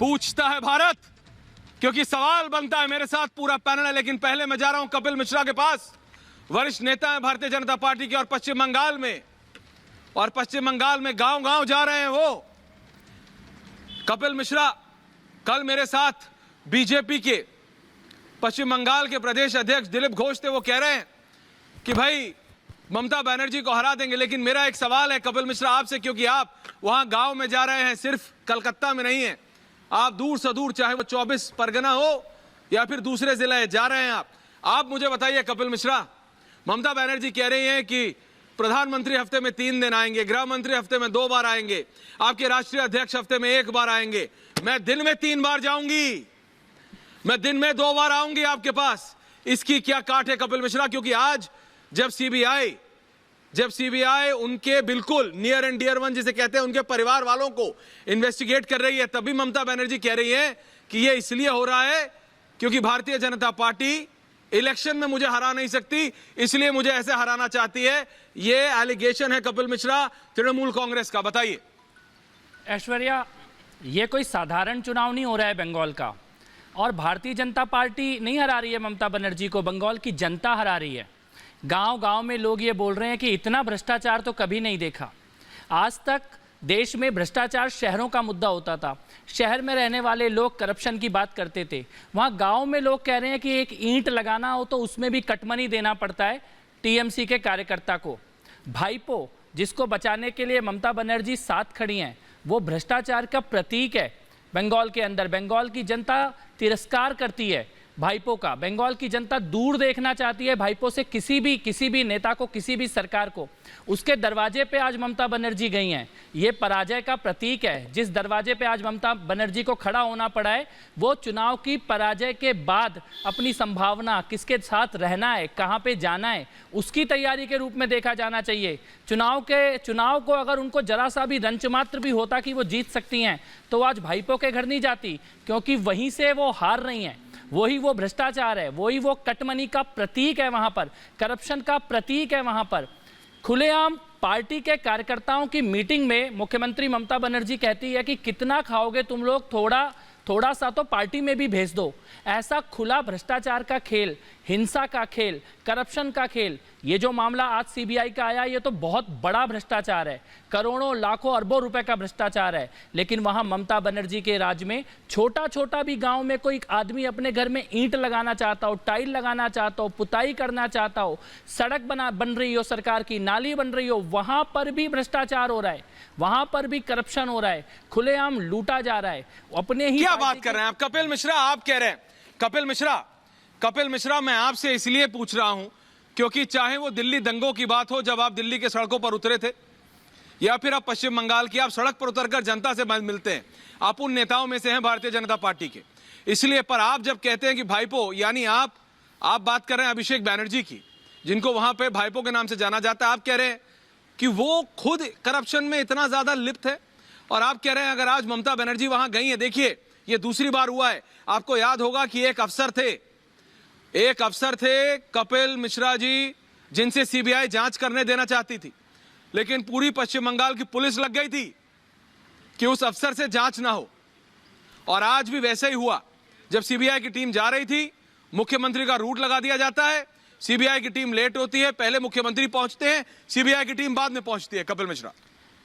पूछता है भारत, क्योंकि सवाल बनता है। मेरे साथ पूरा पैनल है, लेकिन पहले मैं जा रहा हूं कपिल मिश्रा के पास। वरिष्ठ नेता है भारतीय जनता पार्टी के, और पश्चिम बंगाल में गांव गांव जा रहे हैं वो। कपिल मिश्रा कल मेरे साथ बीजेपी के पश्चिम बंगाल के प्रदेश अध्यक्ष दिलीप घोष थे। वो कह रहे हैं कि भाई ममता बनर्जी को हरा देंगे। लेकिन मेरा एक सवाल है कपिल मिश्रा आपसे, क्योंकि आप वहां गांव में जा रहे हैं, सिर्फ कलकत्ता में नहीं है, आप दूर से दूर, चाहे वो 24 परगना हो या फिर दूसरे जिले जा रहे हैं आप मुझे बताइए कपिल मिश्रा, ममता बनर्जी कह रही हैं कि प्रधानमंत्री हफ्ते में 3 दिन आएंगे, गृह मंत्री हफ्ते में 2 बार आएंगे, आपके राष्ट्रीय अध्यक्ष हफ्ते में 1 बार आएंगे, मैं दिन में 3 बार जाऊंगी, मैं दिन में 2 बार आऊंगी आपके पास। इसकी क्या काट है कपिल मिश्रा? क्योंकि आज जब सीबीआई उनके बिल्कुल नियर एंड डियर वन जिसे कहते हैं उनके परिवार वालों को इन्वेस्टिगेट कर रही है, तभी ममता बनर्जी कह रही है कि यह इसलिए हो रहा है क्योंकि भारतीय जनता पार्टी इलेक्शन में मुझे हरा नहीं सकती, इसलिए मुझे ऐसे हराना चाहती है। यह एलिगेशन है कपिल मिश्रा तृणमूल कांग्रेस का। बताइए ऐश्वर्या, ये कोई साधारण चुनाव नहीं हो रहा है बंगाल का, और भारतीय जनता पार्टी नहीं हरा रही है ममता बनर्जी को, बंगाल की जनता हरा रही है। गांव-गांव में लोग ये बोल रहे हैं कि इतना भ्रष्टाचार तो कभी नहीं देखा। आज तक देश में भ्रष्टाचार शहरों का मुद्दा होता था, शहर में रहने वाले लोग करप्शन की बात करते थे। वहाँ गांव में लोग कह रहे हैं कि एक ईंट लगाना हो तो उसमें भी कटमनी देना पड़ता है टीएमसी के कार्यकर्ता को। भाईपो जिसको बचाने के लिए ममता बनर्जी साथ खड़ी हैं, वो भ्रष्टाचार का प्रतीक है बंगाल के अंदर। बंगाल की जनता तिरस्कार करती है भाईपो का, बंगाल की जनता दूर देखना चाहती है भाईपो से, किसी भी नेता को, किसी भी सरकार को। उसके दरवाजे पे आज ममता बनर्जी गई हैं, ये पराजय का प्रतीक है। जिस दरवाजे पे आज ममता बनर्जी को खड़ा होना पड़ा है, वो चुनाव की पराजय के बाद अपनी संभावना, किसके साथ रहना है, कहाँ पे जाना है, उसकी तैयारी के रूप में देखा जाना चाहिए। चुनाव को अगर उनको जरा सा भी रंच मात्र भी होता कि वो जीत सकती हैं, तो आज भाईपो के घर नहीं जाती, क्योंकि वहीं से वो हार रही हैं। वही वो भ्रष्टाचार है, वही वो कटमनी का प्रतीक है, वहां पर करप्शन का प्रतीक है। वहां पर खुलेआम पार्टी के कार्यकर्ताओं की मीटिंग में मुख्यमंत्री ममता बनर्जी कहती है कि कितना खाओगे तुम लोग, थोड़ा सा तो पार्टी में भी भेज दो। ऐसा खुला भ्रष्टाचार का खेल, हिंसा का खेल, करप्शन का खेल, ये जो मामला आज सीबीआई का आया, ये तो बहुत बड़ा भ्रष्टाचार है, करोड़ों लाखों अरबों रुपए का भ्रष्टाचार है। लेकिन वहां ममता बनर्जी के राज में छोटा भी गांव में कोई आदमी अपने घर में ईंट लगाना चाहता हो, टाइल लगाना चाहता हो, पुताई करना चाहता हो, सड़क बन रही हो, सरकार की नाली बन रही हो, वहां पर भी भ्रष्टाचार हो रहा है, वहां पर भी करप्शन हो रहा है, खुलेआम लूटा जा रहा है। अपने ही क्या बात कर रहे हैं आप कपिल मिश्रा? आप कह रहे हैं कपिल मिश्रा, मैं आपसे इसलिए पूछ रहा हूं क्योंकि चाहे वो दिल्ली दंगों की बात हो, जब आप दिल्ली के सड़कों पर उतरे थे, या फिर आप पश्चिम बंगाल की, आप सड़क पर उतरकर जनता से मिलते हैं, आप उन नेताओं में से हैं भारतीय जनता पार्टी के, इसलिए। पर आप जब कहते हैं कि भाईपो, यानी आप बात कर रहे हैं अभिषेक बैनर्जी की, जिनको वहां पे भाईपो के नाम से जाना जाता है, आप कह रहे हैं कि वो खुद करप्शन में इतना ज्यादा लिप्त है, और आप कह रहे हैं अगर आज ममता बनर्जी वहां गई है, देखिए ये दूसरी बार हुआ है, आपको याद होगा कि एक अफसर थे कपिल मिश्रा जी, जिनसे सीबीआई जांच करने देना चाहती थी, लेकिन पूरी पश्चिम बंगाल की पुलिस लग गई थी कि उस अफसर से जांच ना हो। और आज भी वैसे ही हुआ, जब सीबीआई की टीम जा रही थी, मुख्यमंत्री का रूट लगा दिया जाता है, सीबीआई की टीम लेट होती है, पहले मुख्यमंत्री पहुंचते हैं, सीबीआई की टीम बाद में पहुंचती है। कपिल मिश्रा,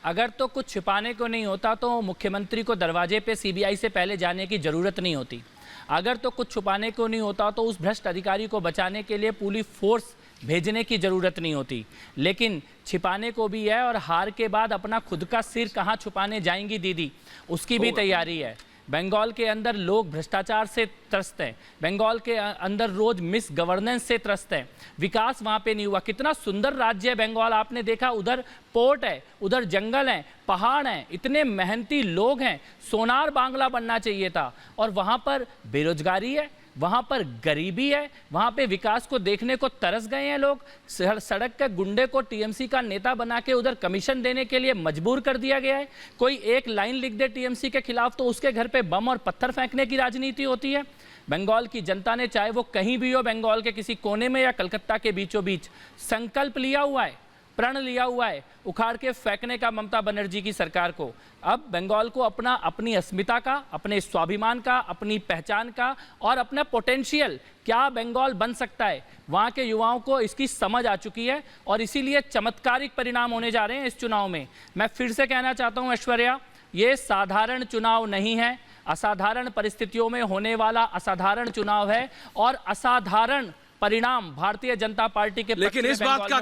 अगर तो कुछ छिपाने को नहीं होता तो मुख्यमंत्री को दरवाजे पे सीबीआई से पहले जाने की जरूरत नहीं होती। अगर तो कुछ छुपाने को नहीं होता तो उस भ्रष्ट अधिकारी को बचाने के लिए पुलिस फोर्स भेजने की ज़रूरत नहीं होती। लेकिन छिपाने को भी है, और हार के बाद अपना खुद का सिर कहाँ छुपाने जाएंगी दीदी, उसकी भी तैयारी है। बंगाल के अंदर लोग भ्रष्टाचार से त्रस्त हैं, बंगाल के अंदर रोज मिस गवर्नेंस से त्रस्त हैं, विकास वहाँ पे नहीं हुआ। कितना सुंदर राज्य है बंगाल, आपने देखा, उधर पोर्ट है, उधर जंगल हैं, पहाड़ हैं, इतने मेहनती लोग हैं, सोनार बांग्ला बनना चाहिए था, और वहाँ पर बेरोजगारी है, वहाँ पर गरीबी है, वहाँ पे विकास को देखने को तरस गए हैं लोग। सड़क के गुंडे को टीएमसी का नेता बना के उधर कमीशन देने के लिए मजबूर कर दिया गया है। कोई एक लाइन लिख दे टीएमसी के खिलाफ तो उसके घर पे बम और पत्थर फेंकने की राजनीति होती है। बंगाल की जनता ने, चाहे वो कहीं भी हो, बंगाल के किसी कोने में या कलकत्ता के बीचों बीच, संकल्प लिया हुआ है प्रण लिया हुआ है उखाड़ के फेंकने का ममता बनर्जी की सरकार को। अब बंगाल को अपनी अस्मिता का, अपने स्वाभिमान का, अपनी पहचान का और अपना पोटेंशियल क्या बंगाल बन सकता है, वहाँ के युवाओं को इसकी समझ आ चुकी है और इसीलिए चमत्कारिक परिणाम होने जा रहे हैं इस चुनाव में। मैं फिर से कहना चाहता हूँ ऐश्वर्या, ये साधारण चुनाव नहीं है, असाधारण परिस्थितियों में होने वाला असाधारण चुनाव है और असाधारण परिणाम भारतीय जनता पार्टी के। लेकिन इस बात का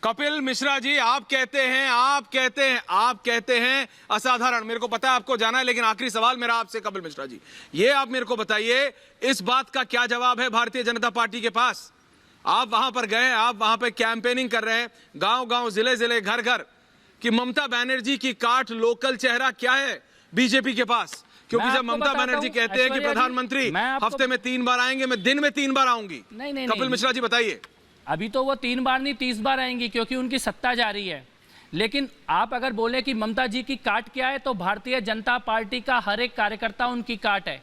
कपिल मिश्रा जी आप कहते हैं असाधारण, मेरे को पता है आपको जाना है, लेकिन आखिरी सवाल मेरा आपसे कपिल मिश्रा जी, ये आप मेरे को बताइए इस बात का क्या जवाब है भारतीय जनता पार्टी के पास? आप वहां पर गए, आप वहां पर कैंपेनिंग कर रहे हैं, गांव-गांव, जिले-जिले, घर-घर, कि ममता बनर्जी की काट लोकल चेहरा क्या है बीजेपी के पास? क्योंकि जब ममता बनर्जी कहते हैं कि प्रधानमंत्री हफ्ते में 3 बार आएंगे, मैं दिन में 3 बार आऊंगी, नहीं, कपिल मिश्रा जी बताइए। अभी तो वो 3 बार नहीं 30 बार आएंगी क्योंकि उनकी सत्ता जारी है। लेकिन आप अगर बोले कि ममता जी की काट क्या है, तो भारतीय जनता पार्टी का हर एक कार्यकर्ता उनकी काट है।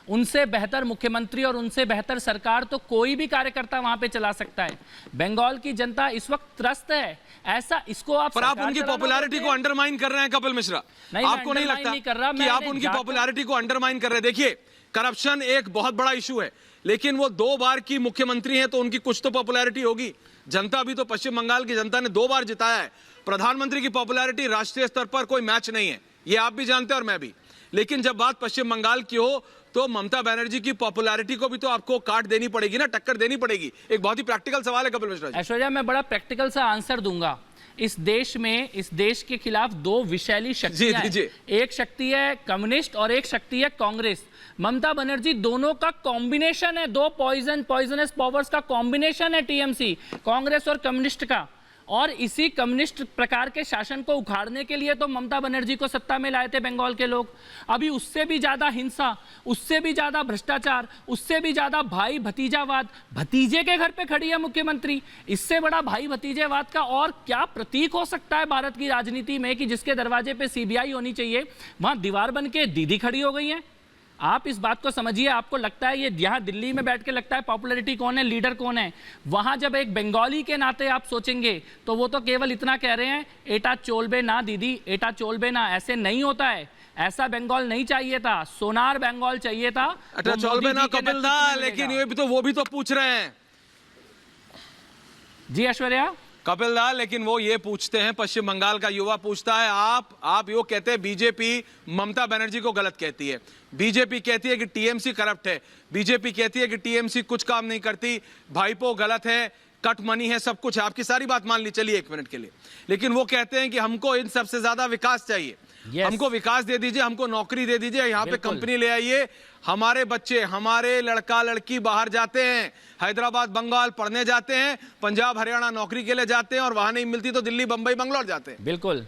उनसे बेहतर मुख्यमंत्री और उनसे बेहतर सरकार तो कोई भी कार्यकर्ता वहां पे चला सकता है। बंगाल की जनता इस वक्त त्रस्त है, ऐसा इसको आप, पर आप उनकी पॉपुलैरिटी को अंडरमाइन कर रहे हैं कपिल मिश्रा। आपको नहीं लगता कि आप उनकी पॉपुलैरिटी को अंडरमाइन कर रहे हैं? देखिए, करप्शन एक बहुत बड़ा इशू है, लेकिन वो 2 बार की मुख्यमंत्री हैं तो उनकी कुछ तो पॉपुलैरिटी होगी। जनता भी तो, पश्चिम बंगाल की जनता ने 2 बार जिताया है। प्रधानमंत्री की पॉपुलैरिटी राष्ट्रीय स्तर पर कोई मैच नहीं है, ये आप भी जानते हैं और मैं भी। लेकिन जब बात पश्चिम बंगाल की हो तो ममता बनर्जी की पॉपुलैरिटी को भी तो आपको काट देनी पड़ेगी ना, टक्कर देनी पड़ेगी। एक बहुत ही प्रैक्टिकल सवाल है कपिल मिश्रा जी। ऐश्वर्या, मैं बड़ा प्रैक्टिकल सा आंसर दूंगा। इस देश के खिलाफ 2 विशैली शक्तियां हैं। एक शक्ति है कम्युनिस्ट और एक शक्ति है कांग्रेस। ममता बनर्जी दोनों का कॉम्बिनेशन है, 2 पॉइजनस पावर्स का कॉम्बिनेशन है टीएमसी, कांग्रेस और कम्युनिस्ट का। और इसी कम्युनिस्ट प्रकार के शासन को उखाड़ने के लिए तो ममता बनर्जी को सत्ता में लाए थे बंगाल के लोग। अभी उससे भी ज्यादा हिंसा, उससे भी ज्यादा भ्रष्टाचार, उससे भी ज्यादा भाई भतीजावाद, भतीजे के घर पे खड़ी है मुख्यमंत्री। इससे बड़ा भाई भतीजेवाद का और क्या प्रतीक हो सकता है भारत की राजनीति में कि जिसके दरवाजे पे सीबीआई होनी चाहिए, वहां दीवार बन के दीदी खड़ी हो गई है। आप इस बात को समझिए। आपको लगता है ये यहाँ दिल्ली में बैठ के लगता है पॉपुलैरिटी कौन है, लीडर कौन है? वहां जब एक बंगाली के नाते आप सोचेंगे तो वो तो केवल इतना कह रहे हैं, एटा चोलबे ना दीदी, एटा चोलबे ना। ऐसे नहीं होता है, ऐसा बंगाल नहीं चाहिए था, सोनार बंगाल चाहिए था। एटा चोलबे ना कपिल दा, लेकिन ये भी तो वो भी तो पूछ रहे हैं। जी ऐश्वर्या, कपिल दा, लेकिन वो ये पूछते हैं, पश्चिम बंगाल का युवा पूछता है, आप यो कहते हैं बीजेपी ममता बनर्जी को गलत कहती है, बीजेपी कहती है कि टीएमसी करप्ट है, बीजेपी कहती है कि टीएमसी कुछ काम नहीं करती, भाईपो गलत है, कट मनी है, सब कुछ है। आपकी सारी बात मान ली, चलिए 1 मिनट के लिए। लेकिन वो कहते हैं कि हमको इन सबसे ज्यादा विकास चाहिए। हमको विकास दे दीजिए, हमको नौकरी दे दीजिए, यहाँ पे कंपनी ले आइए। हमारे बच्चे, हमारे लड़का लड़की बाहर जाते हैं, हैदराबाद बंगाल पढ़ने जाते हैं, पंजाब हरियाणा नौकरी के लिए जाते हैं, और वहां नहीं मिलती तो दिल्ली बंबई बंगलौर जाते हैं। बिल्कुल,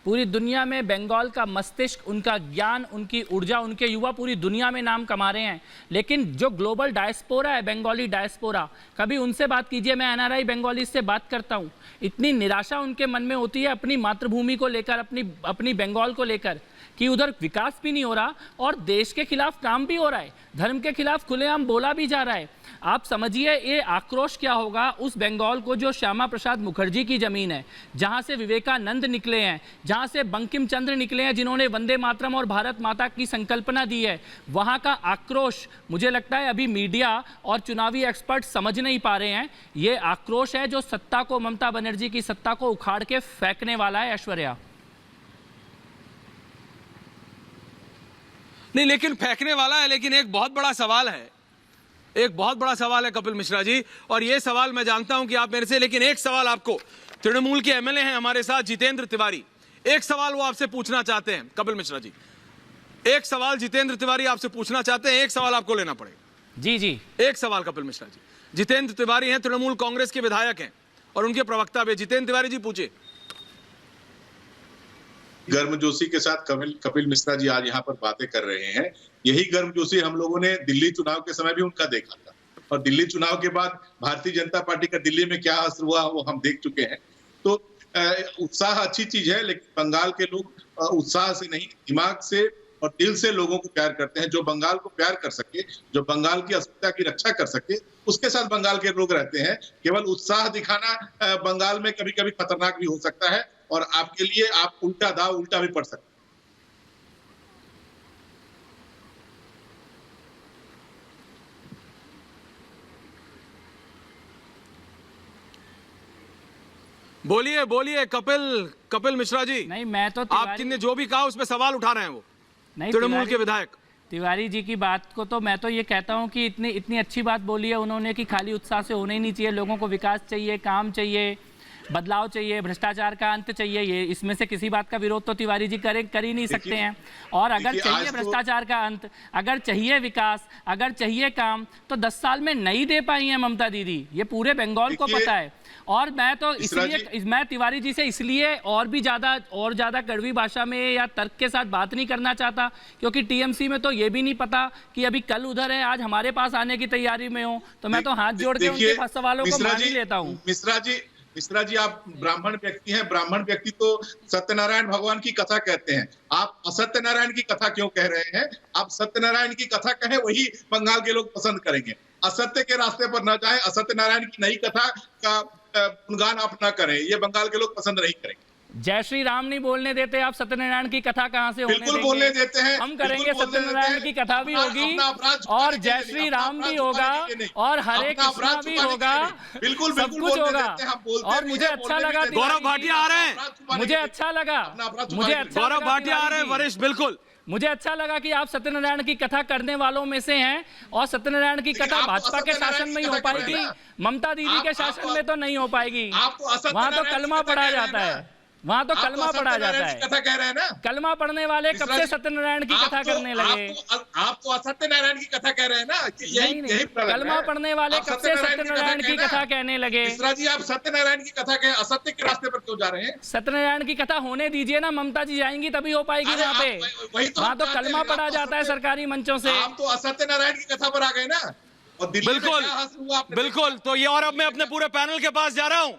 पूरी दुनिया में बंगाल का मस्तिष्क, उनका ज्ञान, उनकी ऊर्जा, उनके युवा पूरी दुनिया में नाम कमा रहे हैं। लेकिन जो ग्लोबल डायस्पोरा है, बंगाली डायस्पोरा, कभी उनसे बात कीजिए। मैं एनआरआई बंगाली से बात करता हूँ, इतनी निराशा उनके मन में होती है अपनी मातृभूमि को लेकर, अपनी बंगाल को लेकर, कि उधर विकास भी नहीं हो रहा और देश के खिलाफ काम भी हो रहा है, धर्म के खिलाफ खुलेआम बोला भी जा रहा है। आप समझिए ये आक्रोश क्या होगा उस बंगाल को जो श्यामा प्रसाद मुखर्जी की जमीन है, जहां से विवेकानंद निकले हैं, जहां से बंकिम चंद्र निकले हैं, जिन्होंने वंदे मातरम और भारत माता की संकल्पना दी है। वहां का आक्रोश मुझे लगता है अभी मीडिया और चुनावी एक्सपर्ट समझ नहीं पा रहे हैं। ये आक्रोश है जो सत्ता को, ममता बनर्जी की सत्ता को उखाड़ के फेंकने वाला है। ऐश्वर्या, नहीं, लेकिन फेंकने वाला है। लेकिन एक बहुत बड़ा सवाल है कपिल मिश्रा जी, और यह सवाल मैं जानता हूं कि आप मेरे से, लेकिन एक सवाल आपको, तृणमूल के एमएलए हैं हमारे साथ जितेंद्र तिवारी, एक सवाल वो आपसे पूछना चाहते हैं। कपिल मिश्रा जी, एक सवाल जितेंद्र तिवारी आपसे पूछना चाहते हैं, एक सवाल आपको लेना पड़ेगा। जी, एक सवाल कपिल मिश्रा जी। जितेंद्र तिवारी हैं, तृणमूल कांग्रेस के विधायक हैं और उनके प्रवक्ता भी। जितेंद्र तिवारी जी पूछिए। गर्मजोशी के साथ कपिल मिश्रा जी आज यहाँ पर बातें कर रहे हैं। यही गर्मजोशी हम लोगों ने दिल्ली चुनाव के समय भी उनका देखा था, और दिल्ली चुनाव के बाद भारतीय जनता पार्टी का दिल्ली में क्या असर हुआ वो हम देख चुके हैं। तो उत्साह अच्छी चीज है, लेकिन बंगाल के लोग उत्साह से नहीं, दिमाग से और दिल से लोगों को प्यार करते हैं। जो बंगाल को प्यार कर सके, जो बंगाल की अस्मिता की रक्षा कर सके, उसके साथ बंगाल के लोग रहते हैं। केवल उत्साह दिखाना बंगाल में कभी-कभी खतरनाक भी हो सकता है और आपके लिए आप उल्टा दाव उल्टा भी पड़ सकते हैं। बोलिए बोलिए कपिल मिश्रा जी। नहीं, मैं तो आपने जो भी कहा उस पर सवाल उठा रहे हैं वो नहीं, तृणमूल के विधायक तिवारी जी की बात को तो मैं तो ये कहता हूँ कि इतनी अच्छी बात बोली है उन्होंने कि खाली उत्साह से होना ही नहीं चाहिए, लोगों को विकास चाहिए, काम चाहिए, बदलाव चाहिए, भ्रष्टाचार का अंत चाहिए। ये इसमें से किसी बात का विरोध तो तिवारी जी कर ही नहीं सकते हैं। और अगर चाहिए भ्रष्टाचार का अंत, अगर चाहिए विकास, अगर चाहिए काम, तो 10 साल में नहीं दे पाई हैं ममता दीदी, ये पूरे बंगाल को पता है। और मैं तो इसलिए मैं तिवारी जी से इसलिए और ज्यादा कड़वी भाषा में या तर्क के साथ बात नहीं करना चाहता, क्योंकि टीएमसी में तो ये भी नहीं पता कि अभी कल उधर है, आज हमारे पास आने की तैयारी में हो, तो मैं तो हाथ जोड़ के उनके सवालों को मान ही लेता हूँ। मिश्रा जी, आप ब्राह्मण व्यक्ति हैं। ब्राह्मण व्यक्ति तो सत्यनारायण भगवान की कथा कहते हैं। आप असत्यनारायण की कथा क्यों कह रहे हैं? आप सत्यनारायण की कथा कहें, वही बंगाल के लोग पसंद करेंगे। असत्य के रास्ते पर न जाएं, असत्यनारायण की नई कथा का गुणगान आप न करें, ये बंगाल के लोग पसंद नहीं करेंगे। जय श्री राम नहीं बोलने देते आप, सत्यनारायण की कथा कहां से होने देंगे? बिल्कुल बोलने देते हैं, हम करेंगे, सत्यनारायण की कथा भी होगी और जय श्री राम भी होगा और हरे कृष्णा भी होगा, बिल्कुल सब कुछ होगा। और मुझे अच्छा लगा गौरव भाटिया आ रहे हैं, मुझे अच्छा लगा गौरव भाटिया आ रहे हैं वरिष्ठ, बिल्कुल मुझे अच्छा लगा कि आप सत्यनारायण की कथा करने वालों में से हैं। और सत्यनारायण की कथा भाजपा के शासन में ही हो पाएगी, ममता दीदी के शासन में तो नहीं हो पाएगी। वहां तो कलमा पढ़ा जाता है, वहां तो कलमा पढ़ा जाता है। कथा कह रहे हैं ना, कलमा पढ़ने वाले कब से सत्यनारायण की कथा करने लगे? आप तो असत्यनारायण की कथा कह रहे हैं ना, यही कलमा पढ़ने वाले कब से सत्यनारायण की कथा कहने लगे? मिश्रा जी, आप सत्यनारायण की कथा कहें, असत्य के रास्ते पर क्यों जा रहे हैं? सत्यनारायण की कथा होने दीजिए ना, ममता जी जाएंगी तभी हो पाएगी वहाँ पे। वहाँ तो कलमा पढ़ा जाता है सरकारी मंचों से। आप तो असत्यनारायण की कथा पर आ गए ना। और बिल्कुल, तो ये, और अब मैं अपने पूरे पैनल के पास जा रहा हूँ।